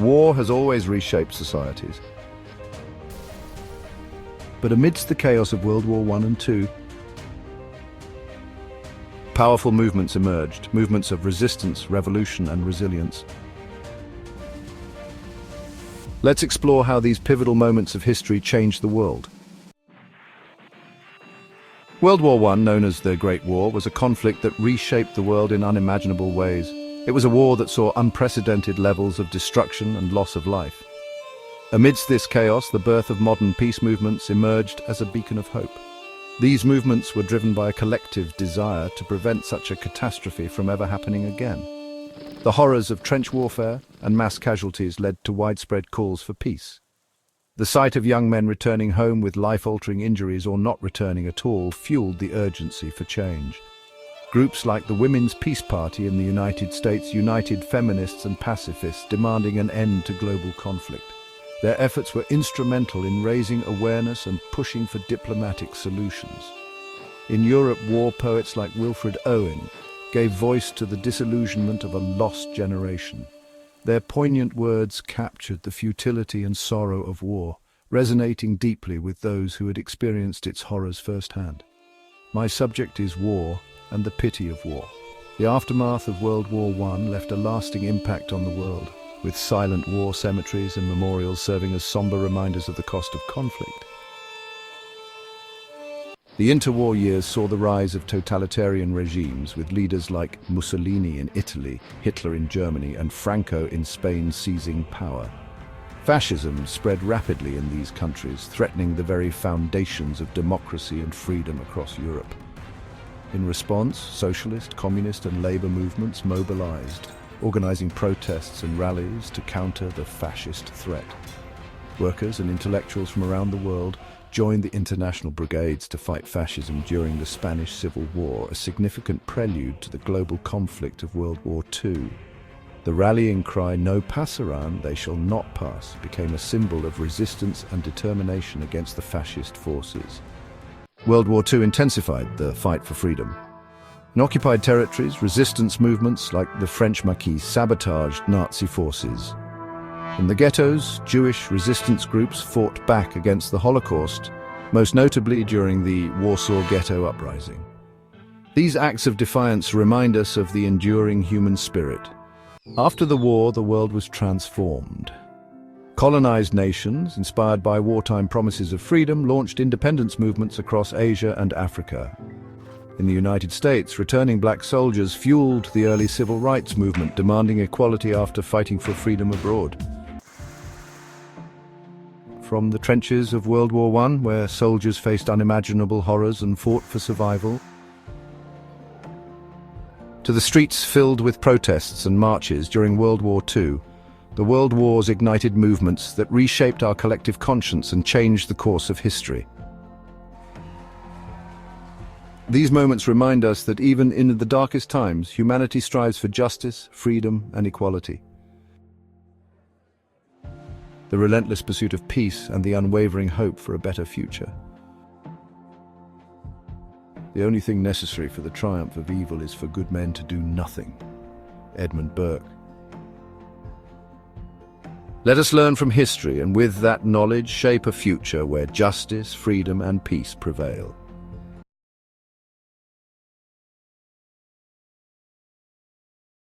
War has always reshaped societies. But amidst the chaos of World War I and II, powerful movements emerged, movements of resistance, revolution, and resilience. Let's explore how these pivotal moments of history changed the world. World War I, known as the Great War, was a conflict that reshaped the world in unimaginable ways. It was a war that saw unprecedented levels of destruction and loss of life. Amidst this chaos, the birth of modern peace movements emerged as a beacon of hope. These movements were driven by a collective desire to prevent such a catastrophe from ever happening again. The horrors of trench warfare and mass casualties led to widespread calls for peace. The sight of young men returning home with life-altering injuries or not returning at all fueled the urgency for change. Groups like the Women's Peace Party in the United States united feminists and pacifists demanding an end to global conflict. Their efforts were instrumental in raising awareness and pushing for diplomatic solutions. In Europe, war poets like Wilfred Owen gave voice to the disillusionment of a lost generation. Their poignant words captured the futility and sorrow of war, resonating deeply with those who had experienced its horrors firsthand. My subject is war and the pity of war. The aftermath of World War I left a lasting impact on the world, with silent war cemeteries and memorials serving as somber reminders of the cost of conflict. The interwar years saw the rise of totalitarian regimes, with leaders like Mussolini in Italy, Hitler in Germany, and Franco in Spain seizing power. Fascism spread rapidly in these countries, threatening the very foundations of democracy and freedom across Europe. In response, socialist, communist, and labor movements mobilized, organizing protests and rallies to counter the fascist threat. Workers and intellectuals from around the world joined the international brigades to fight fascism during the Spanish Civil War, a significant prelude to the global conflict of World War II. The rallying cry, "No pasarán, they shall not pass," became a symbol of resistance and determination against the fascist forces. World War II intensified the fight for freedom. In occupied territories, resistance movements like the French Maquis sabotaged Nazi forces. In the ghettos, Jewish resistance groups fought back against the Holocaust, most notably during the Warsaw Ghetto Uprising. These acts of defiance remind us of the enduring human spirit. After the war, the world was transformed. Colonized nations, inspired by wartime promises of freedom, launched independence movements across Asia and Africa. In the United States, returning black soldiers fueled the early civil rights movement, demanding equality after fighting for freedom abroad. From the trenches of World War I, where soldiers faced unimaginable horrors and fought for survival, to the streets filled with protests and marches during World War II, the world wars ignited movements that reshaped our collective conscience and changed the course of history. These moments remind us that even in the darkest times, humanity strives for justice, freedom, and equality. The relentless pursuit of peace and the unwavering hope for a better future. The only thing necessary for the triumph of evil is for good men to do nothing. Edmund Burke. Let us learn from history, and with that knowledge shape a future where justice, freedom, and peace prevail.